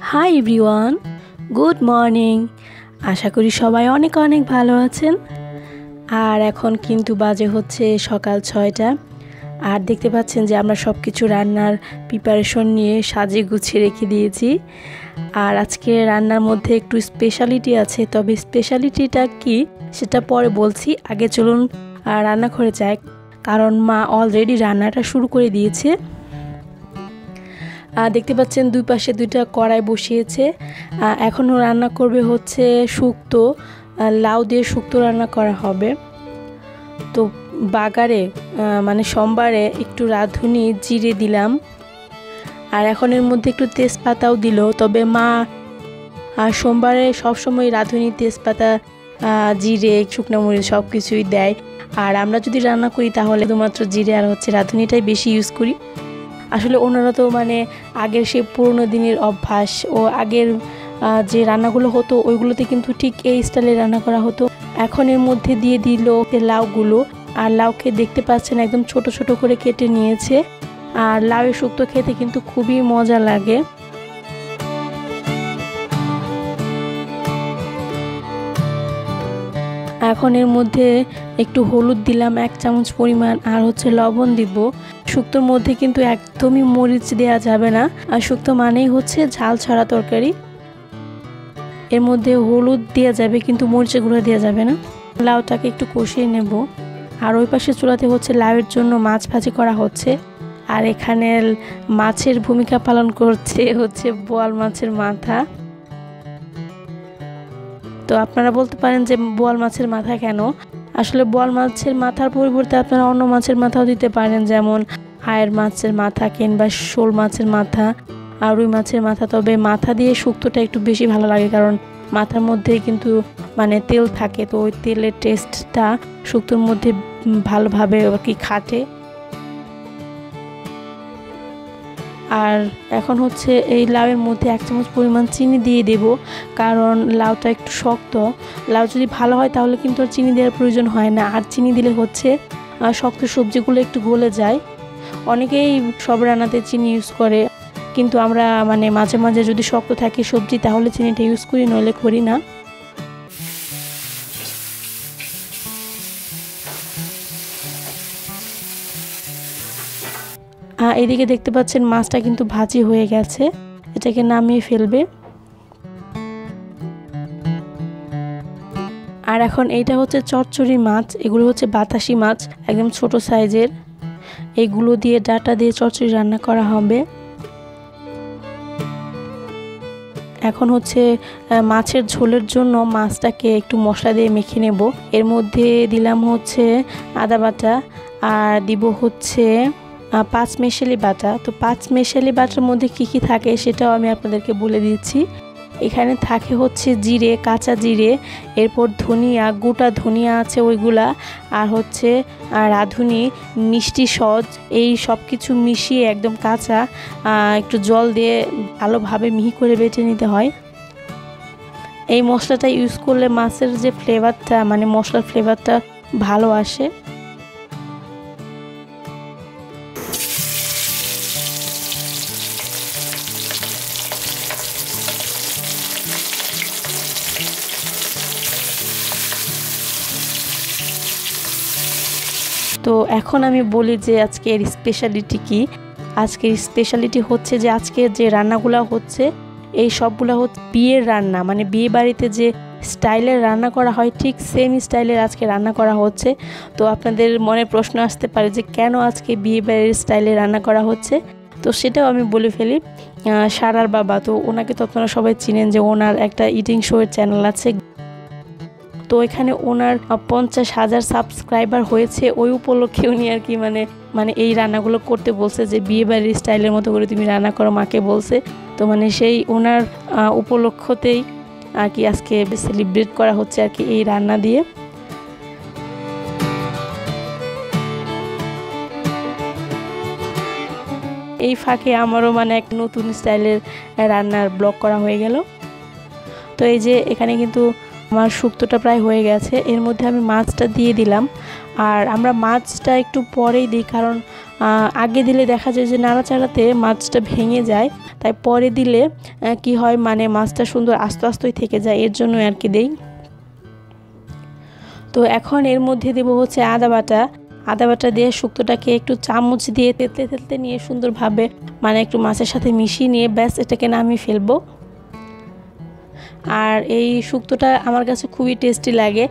High everyone, good morning. আশা করি সবাই অনেক অনেক ভালো আছেন। আর এখন কিন্তু বাজে হচ্ছে সকাল 6টা। আর দেখতে পাচ্ছেন যে আমরা সব কিছু রান্নার প্রিপারেশন নিয়ে সাজিয়ে গুছিয়ে রেখে দিয়েছি। আর আজকে রান্নার মধ্যে একটু স্পেশালিটি আছে, তবে স্পেশালিটিটা কি সেটা পরে বলছি। আগে চলুন রান্নাঘরে যাই, কারণ মা অলরেডি রান্নাটা শুরু করে দিয়েছে। দেখতে পাচ্ছেন দুই পাশে দুইটা কড়াই বসিয়েছে। এখনও রান্না করবে হচ্ছে শুক্তো, লাউ দিয়ে শুক্তো রান্না করা হবে। তো বাগারে মানে সোমবারে একটু রাঁধুনি জিরে দিলাম, আর এখন এর মধ্যে একটু তেজপাতাও দিল। তবে মা সোমবারে সবসময় রাঁধুনি তেজপাতা জিরে শুকনো মরিচ সব কিছুই দেয়। আর আমরা যদি রান্না করি তাহলে শুধুমাত্র জিরে আর হচ্ছে রাঁধুনিটাই বেশি ইউজ করি। আসলে ওনারা তো মানে আগের সেই পুরনো দিনের অভ্যাস, ও আগের যে রান্নাগুলো হতো ওইগুলোতে কিন্তু ঠিক এই স্টাইলে রান্না করা হতো। এখন এর মধ্যে দিয়ে দিল লাউগুলো, আর লাউকে দেখতে পাচ্ছেন একদম ছোট ছোট করে কেটে নিয়েছে। আর লাউয়ের শুক্তো খেতে কিন্তু খুবই মজা লাগে। এখন এর মধ্যে একটু হলুদ দিলাম 1 চামচ পরিমাণ, আর হচ্ছে লবণ দিব। শুক্তোর মধ্যে কিন্তু একদমই মরিচ দেওয়া যাবে না, আর শুক্তো মানেই হচ্ছে ঝাল ছাড়া তরকারি। এর মধ্যে হলুদ দেওয়া যাবে কিন্তু মরিচের গুঁড়ো দেওয়া যাবে না। লাউটাকে একটু কষিয়ে নেব। আর ওই পাশে চুলাতে হচ্ছে লাউয়ের জন্য মাছ ভাজি করা হচ্ছে। আর এখানে মাছের ভূমিকা পালন করছে হচ্ছে বোয়াল মাছের মাথা। তো আপনারা বলতে পারেন যে বোয়াল মাছের মাথা কেন? আসলে বোয়াল মাছের মাথার পরিবর্তে আপনারা অন্য মাছের মাথাও দিতে পারেন, যেমন আয়ের মাছের মাথা কিংবা শোল মাছের মাথা আর রুই মাছের মাথা। তবে মাথা দিয়ে শুক্তোটা একটু বেশি ভালো লাগে, কারণ মাথার মধ্যে কিন্তু মানে তেল থাকে, তো ওই তেলের টেস্টটা শুক্তোর মধ্যে ভালোভাবে আর কি খাটে। আর এখন হচ্ছে এই লাউয়ের মধ্যে 1 চামচ পরিমাণ চিনি দিয়ে দেব, কারণ লাউটা একটু শক্ত। লাউ যদি ভালো হয় তাহলে কিন্তু আর চিনি দেওয়ার প্রয়োজন হয় না, আর চিনি দিলে হচ্ছে শক্ত সবজিগুলো একটু গলে যায়। অনেকেই সব রান্নাতে চিনি ইউজ করে, কিন্তু আমরা মানে মাঝে মাঝে যদি শক্ত থাকে সবজি তাহলে চিনিটা ইউজ করি, নইলে করি না। এদিকে দেখতে পাচ্ছেন মাছটা কিন্তু ভাজি হয়ে গেছে, এটাকে নামিয়ে ফেলবে। আর এখন এইটা হচ্ছে চচ্চড়ি মাছ, এগুলো হচ্ছে বাতাসি মাছ, একদম ছোট সাইজের। এইগুলো দিয়ে ডাটা দিয়ে চচ্চড়ি রান্না করা হবে। এখন হচ্ছে মাছের ঝোলের জন্য মাছটাকে একটু মশলা দিয়ে মেখে নেব। এর মধ্যে দিলাম হচ্ছে আদা বাটা, আর দিব হচ্ছে 5 মেশালি বাটা। তো 5 মেশালি বাটার মধ্যে কি কি থাকে সেটাও আমি আপনাদেরকে বলে দিচ্ছি। এখানে থাকে হচ্ছে জিরে, কাঁচা জিরে, এরপর ধনিয়া, গোটা ধনিয়া আছে ওইগুলা, আর হচ্ছে রাঁধুনি, মিষ্টি সজ, এই সব কিছু মিশিয়ে একদম কাঁচা একটু জল দিয়ে ভালোভাবে মিহি করে বেটে নিতে হয়। এই মশলাটা ইউজ করলে মাছের যে ফ্লেভারটা মানে মশলার ফ্লেভারটা ভালো আসে। তো এখন আমি বলি যে আজকের স্পেশালিটি কি। আজকের স্পেশালিটি হচ্ছে যে আজকের যে রান্নাগুলো হচ্ছে এই সবগুলো হচ্ছে বিয়ের রান্না, মানে বিয়ে বাড়িতে যে স্টাইলের রান্না করা হয় ঠিক সেম স্টাইলের আজকে রান্না করা হচ্ছে। তো আপনাদের মনে প্রশ্ন আসতে পারে যে কেন আজকে বিয়ে বাড়ির স্টাইলে রান্না করা হচ্ছে, তো সেটাও আমি বলে ফেলি। সারার বাবা, তো ওনাকে তো আপনারা সবাই চিনেন যে ওনার একটা ইটিং শোয়ের চ্যানেল আছে। তো এখানে ওনার 50,000 সাবস্ক্রাইবার হয়েছে, ওই উপলক্ষে উনি আর কি মানে এই রান্নাগুলো করতে বলছে যে বিয়ে বাড়ির স্টাইলের মতো করে তুমি রান্না করো, মাকে বলছে। তো মানে সেই ওনার উপলক্ষতেই আর কি আজকে সেলিব্রেট করা হচ্ছে আর কি এই রান্না দিয়ে। এই ফাঁকে আমারও মানে এক নতুন স্টাইলের রান্নার ব্লগ করা হয়ে গেল। তো এই যে এখানে কিন্তু আমার শুক্তোটা প্রায় হয়ে গেছে, এর মধ্যে আমি মাছটা দিয়ে দিলাম। আর আমরা মাছটা একটু পরেই দিই, কারণ আগে দিলে দেখা যায় যে নাড়াচাড়াতে মাছটা ভেঙে যায়, তাই পরে দিলে কি হয় মানে মাছটা সুন্দর আস্তে আস্তেই থেকে যায়, এর জন্য আর কি দেই। তো এখন এর মধ্যে দেব হচ্ছে আদা বাটা দিয়ে শুক্তোটাকে একটু চামচ দিয়ে তেতলে তেতলে নিয়ে সুন্দরভাবে মানে একটু মাছের সাথে মিশিয়ে নিয়ে ব্যাস এটাকে নামিয়ে ফেলবো। আর এই শুক্তোটা আমার কাছে খুবই টেস্টি লাগে।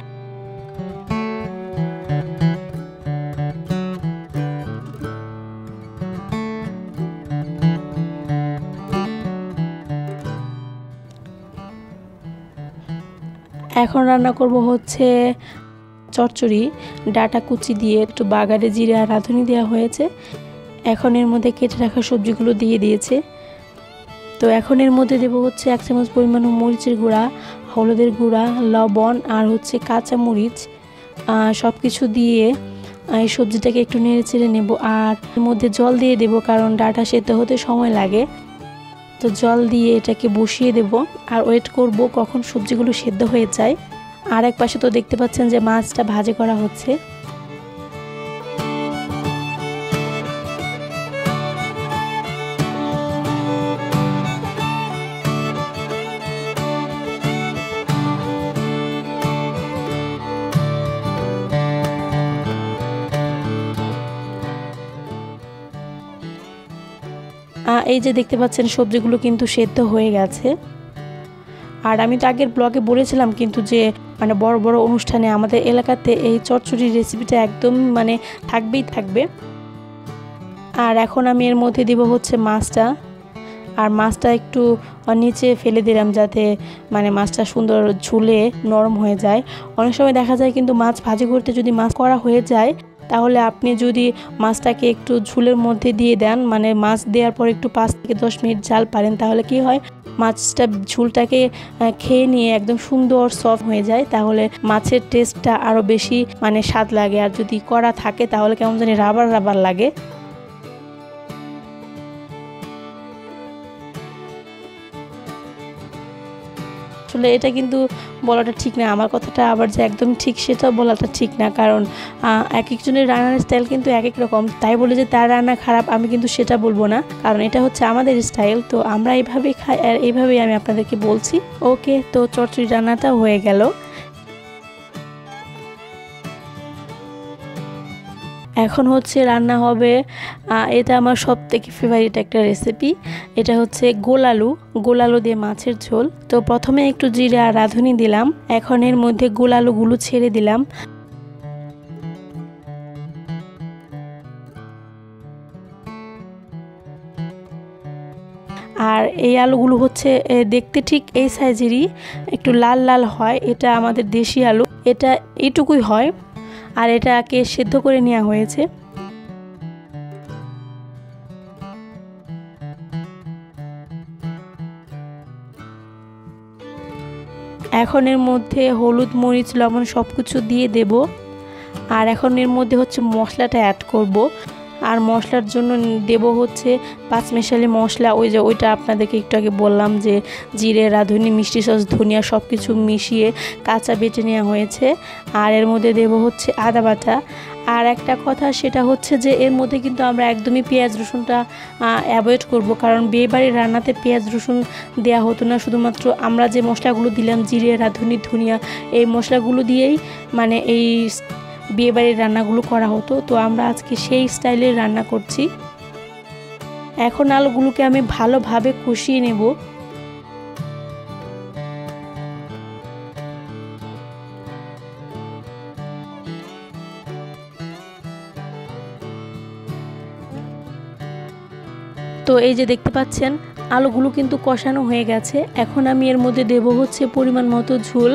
এখন রান্না করব হচ্ছে চচ্চড়ি। ডাটা কুচি দিয়ে একটু বাগারে জিরে আর রাঁধুনি দেওয়া হয়েছে। এখন এর মধ্যে কেটে রাখা সবজিগুলো দিয়ে দিয়েছে। তো এখন এর মধ্যে দেব হচ্ছে 1 চামচ পরিমাণ মরিচের গুঁড়া, হলুদের গুঁড়া, লবণ আর হচ্ছে কাঁচা মরিচ, সব কিছু দিয়ে এই সবজিটাকে একটু নেড়ে চেড়ে নেব। আর এর মধ্যে জল দিয়ে দেব, কারণ ডাটা সেদ্ধ হতে সময় লাগে। তো জল দিয়ে এটাকে বসিয়ে দেব আর ওয়েট করব কখন সবজিগুলো সেদ্ধ হয়ে যায়। আর এক পাশে তো দেখতে পাচ্ছেন যে মাছটা ভাজি করা হচ্ছে। এই যে দেখতে পাচ্ছেন সবজিগুলো কিন্তু সেদ্ধ হয়ে গেছে। আর আমি তো আগের ব্লগে বলেছিলাম কিন্তু যে মানে বড় বড় অনুষ্ঠানে আমাদের এলাকাতে এই চচ্চড়ির রেসিপিটা একদম মানে থাকবেই থাকবে। আর এখন আমি এর মধ্যে দিব হচ্ছে মাছটা। আর মাছটা একটু নিচে ফেলে দিলাম যাতে মানে মাছটা সুন্দর ঝুলে নরম হয়ে যায়। অনেক সময় দেখা যায় কিন্তু মাছ ভাজি করতে যদি মাছ করা হয়ে যায়, তাহলে আপনি যদি মাছটাকে একটু ঝুলের মধ্যে দিয়ে দেন, মানে মাছ দেওয়ার পর একটু 5 থেকে 10 মিনিট জাল পারেন, তাহলে কি হয় মাছটা ঝুলটাকে খেয়ে নিয়ে একদম সুন্দর সফট হয়ে যায়। তাহলে মাছের টেস্টটা আরও বেশি মানে স্বাদ লাগে। আর যদি করা থাকে তাহলে কেমন জানি রাবার রাবার লাগে। আসলে এটা কিন্তু বলাটা ঠিক না, আমার কথাটা আবার যে একদম ঠিক সেটাও বলাটা ঠিক না, কারণ এক একজনের রান্নার স্টাইল কিন্তু এক এক রকম। তাই বলে যে তার রান্না খারাপ আমি কিন্তু সেটা বলবো না, কারণ এটা হচ্ছে আমাদের স্টাইল। তো আমরা এইভাবেই খাই আর এইভাবেই আমি আপনাদেরকে বলছি। ওকে, তো চচ্চড়ি রান্নাটা হয়ে গেল। এখন হচ্ছে রান্না হবে, এটা আমার সব থেকে ফেভারিট একটা রেসিপি। এটা হচ্ছে গোল আলু দিয়ে মাছের ঝোল। তো প্রথমে একটু জিরা আর রাঁধুনি দিলাম, এখন এর মধ্যে গোল আলুগুলো ছেড়ে দিলাম। আর এই আলুগুলো হচ্ছে দেখতে ঠিক এই সাইজেরই, একটু লাল লাল হয়। এটা আমাদের দেশি আলু, এটা এইটুকুই হয়। আর এটাকে সেদ্ধ করে নেওয়া হয়েছে। এখন এর মধ্যে হলুদ, মরিচ, লবণ সব কিছু দিয়ে দেব। আর এখন এর মধ্যে হচ্ছে মশলাটা অ্যাড করব। আর মশলার জন্য দেব হচ্ছে 5 মিশালি মশলা, ওই যে ওইটা আপনাদেরকে একটু আগে বললাম যে জিরে, রাঁধুনি, মিষ্টি সস, ধনিয়া সব কিছু মিশিয়ে কাঁচা বেটে নেওয়া হয়েছে। আর এর মধ্যে দেব হচ্ছে আদা বাটা। আর একটা কথা সেটা হচ্ছে যে এর মধ্যে কিন্তু আমরা একদমই পেঁয়াজ রসুনটা অ্যাভয়েড করব, কারণ বিয়েবাড়ির রান্নাতে পেঁয়াজ রসুন দেওয়া হতো না। শুধুমাত্র আমরা যে মশলাগুলো দিলাম জিরে, রাঁধুনি, ধনিয়া, এই মশলাগুলো দিয়েই মানে এই বিয়েবাড়ির রান্নাগুলো করা হতো। তো আমরা আজকে সেই স্টাইলের রান্না করছি। এখন আলুগুলোকে আমি ভালোভাবে কষিয়ে নেব। তো এই যে দেখতে পাচ্ছেন আলুগুলো কিন্তু কষানো হয়ে গেছে। এখন আমি এর মধ্যে দেব হচ্ছে পরিমাণ মতো ঝোল।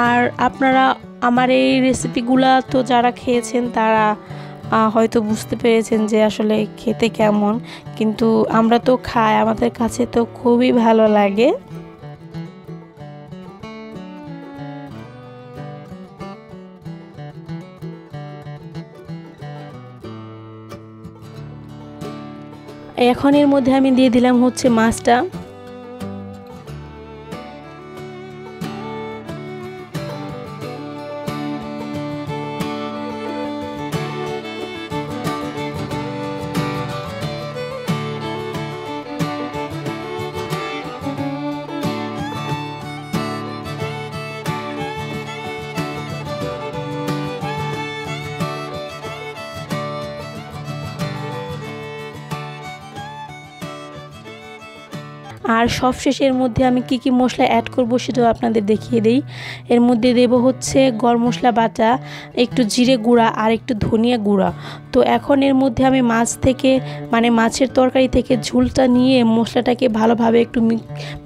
আর আপনারা আমার এই রেসিপিগুলা তো যারা খেয়েছেন তারা হয়তো বুঝতে পেরেছেন যে আসলে খেতে কেমন, কিন্তু আমরা তো খাই, আমাদের কাছে তো খুবই ভালো লাগে। এখন এর মধ্যে আমি দিয়ে দিলাম হচ্ছে মাছটা। আর সবশেষে এর মধ্যে আমি কি মশলা অ্যাড করব সেটাও আপনাদের দেখিয়ে দেই। এর মধ্যে দেব হচ্ছে গরম মশলা বাটা, একটু জিরে গুঁড়া আর একটু ধনিয়া গুঁড়া। তো এখন এর মধ্যে আমি মাছ থেকে মানে মাছের তরকারি থেকে ঝোলটা নিয়ে মশলাটাকে ভালোভাবে একটু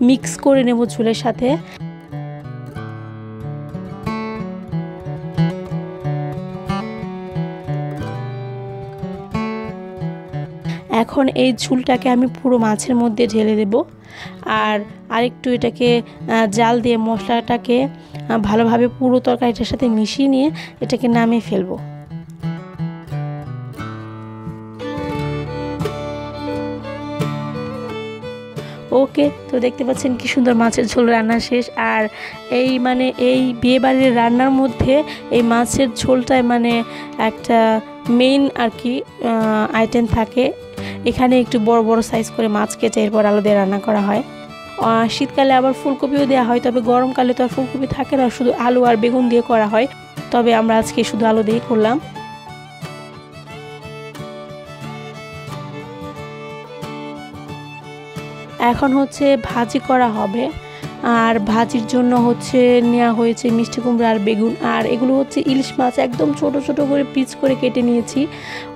মিক্স করে নেব ঝোলের সাথে। এখন এই ঝোলটাকে আমি পুরো মাছের মধ্যে ঢেলে দেব আর আরেকটু এটাকে জাল দিয়ে মশলাটাকে ভালোভাবে পুরো তরকারিটার সাথে মিশিয়ে নিয়ে এটাকে নামিয়ে ফেলবো। ওকে, তো দেখতে পাচ্ছেন কি সুন্দর মাছের ঝোল রান্না শেষ। আর এই বিয়েবাড়ির রান্নার মধ্যে এই মাছের ঝোলটাই মানে একটা মেইন আর কি আইটেম থাকে। এখানে একটু বড় বড় সাইজ করে মাছ কেটে এরপর আলু দিয়ে রান্না করা হয়। শীতকালে আবার ফুলকপিও দেওয়া হয়, তবে গরমকালে তো আর ফুলকপি থাকে না, শুধু আলু আর বেগুন দিয়ে করা হয়। তবে আমরা আজকে শুধু আলু দিয়েই করলাম। এখন হচ্ছে ভাজি করা হবে, আর ভাজির জন্য হচ্ছে নেওয়া হয়েছে মিষ্টি কুমড়া আর বেগুন। আর এগুলো হচ্ছে ইলিশ মাছ, একদম ছোট ছোট করে পিস করে কেটে নিয়েছি।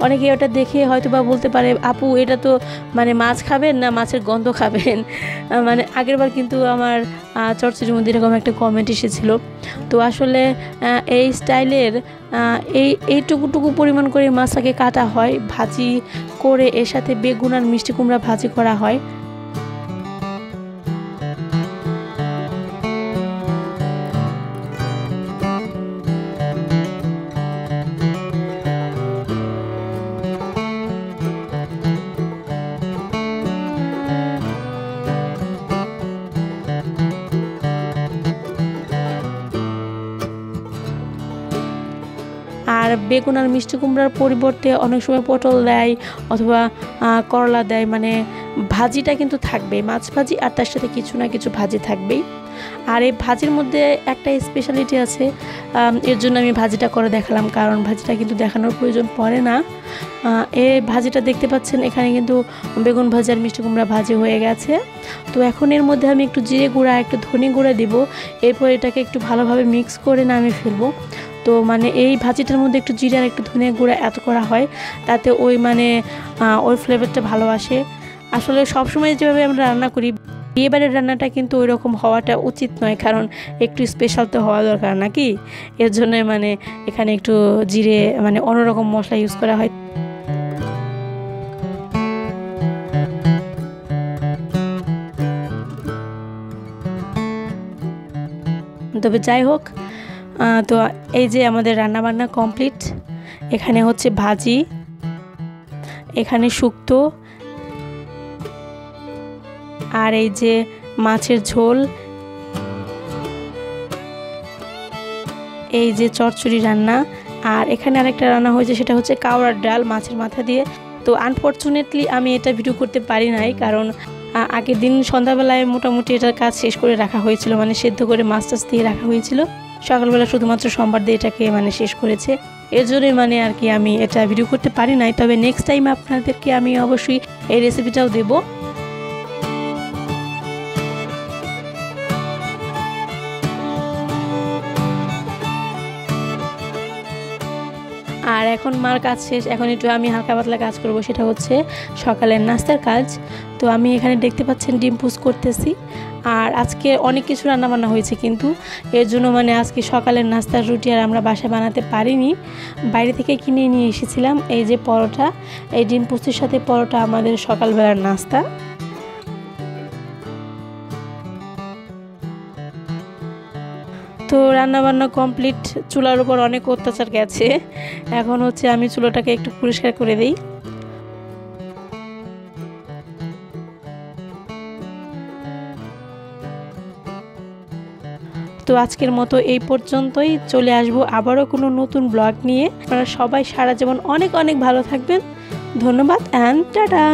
অনেকে ওটা দেখে হয়তো বা বলতে পারে, আপু এটা তো মানে মাছ খাবেন না মাছের গন্ধ খাবেন। মানে আগেরবার কিন্তু আমার চটচড়ির মধ্যে এরকম একটা কমেন্ট এসেছিলো। তো আসলে এই স্টাইলের এইটুকু পরিমাণ করে মাছটাকে কাটা হয়, ভাজি করে এর সাথে বেগুন আর মিষ্টি কুমড়া ভাজি করা হয়। আর বেগুন আর মিষ্টি কুমড়ার পরিবর্তে অনেক সময় পটল দেয় অথবা করলা দেয়, মানে ভাজিটা কিন্তু থাকবে, মাছ ভাজি আর তার সাথে কিছু না কিছু ভাজি থাকবেই। আর এই ভাজির মধ্যে একটা স্পেশালিটি আছে, এর জন্য আমি ভাজিটা করে দেখালাম, কারণ ভাজিটা কিন্তু দেখানোর প্রয়োজন পড়ে না। এই ভাজিটা দেখতে পাচ্ছেন এখানে কিন্তু বেগুন ভাজি আর মিষ্টি কুমড়া ভাজি হয়ে গেছে। তো এখন এর মধ্যে আমি একটু জিরে গুঁড়া একটু ধনে গুঁড়া দিব, এরপর এটাকে একটু ভালোভাবে মিক্স করে নামিয়ে ফেলবো। তো মানে এই ভাজিটার মধ্যে একটু জিরা আর একটু ধনে গুঁড়া এত করা হয়, তাতে ওই ওই ফ্লেভারটা ভালো আসে। আসলে সবসময় যেভাবে আমরা রান্না করি বিয়েবাড়ির রান্নাটা কিন্তু ওই রকম হওয়াটা উচিত নয়, কারণ একটু স্পেশাল তো হওয়া দরকার নাকি। এর জন্য এখানে একটু জিরে অন্যরকম মশলা ইউজ করা হয়। তবে যাই হোক, তো এই যে আমাদের রান্নাবান্না কমপ্লিট। এখানে হচ্ছে ভাজি, এখানে শুক্তো, আর এই যে মাছের ঝোল, এই যে চচ্চড়ি রান্না, আর এখানে আরেকটা রান্না হয়েছে সেটা হচ্ছে কাওড়ার ডাল মাছের মাথা দিয়ে। তো আনফর্চুনেটলি আমি এটা ভিডিও করতে পারি নাই, কারণ আগের দিন সন্ধ্যাবেলায় মোটামুটি এটার কাজ শেষ করে রাখা হয়েছিল, সেদ্ধ করে মাছ টাছ দিয়ে রাখা হয়েছিল। সকালবেলা শুধুমাত্র সোমবার দিয়ে এটাকে শেষ করেছে, এর জন্যই আর কি আমি এটা ভিডিও করতে পারি নাই। তবে নেক্সট টাইম আপনাদেরকে আমি অবশ্যই এই রেসিপিটাও দেব। আর এখন মার কাজ শেষ, এখন একটু আমি হালকা পাতলা কাজ করব, সেটা হচ্ছে সকালের নাস্তার কাজ। তো আমি এখানে দেখতে পাচ্ছেন ডিম পুষ করতেছি। আর আজকে অনেক কিছু রান্নাবান্না হয়েছে, কিন্তু এর জন্য আজকে সকালের নাস্তার রুটি আর আমরা বাসায় বানাতে পারিনি, বাইরে থেকে কিনে নিয়ে এসেছিলাম। এই যে পরোটা, এই ডিম পুষের সাথে পরোটা আমাদের সকালবেলার নাস্তা। তো রান্নাবান্না কমপ্লিট, চুলার উপর অনেক অত্যাচার গেছে, এখন হচ্ছে আমি চুলাটাকে একটু পরিষ্কার করে দিই। তো আজকের মতো এই পর্যন্তই, চলে আসবো আবারও কোনো নতুন ব্লগ নিয়ে। আপনারা সবাই সারা জীবন অনেক অনেক ভালো থাকবেন। ধন্যবাদ অ্যান্ড টাটা।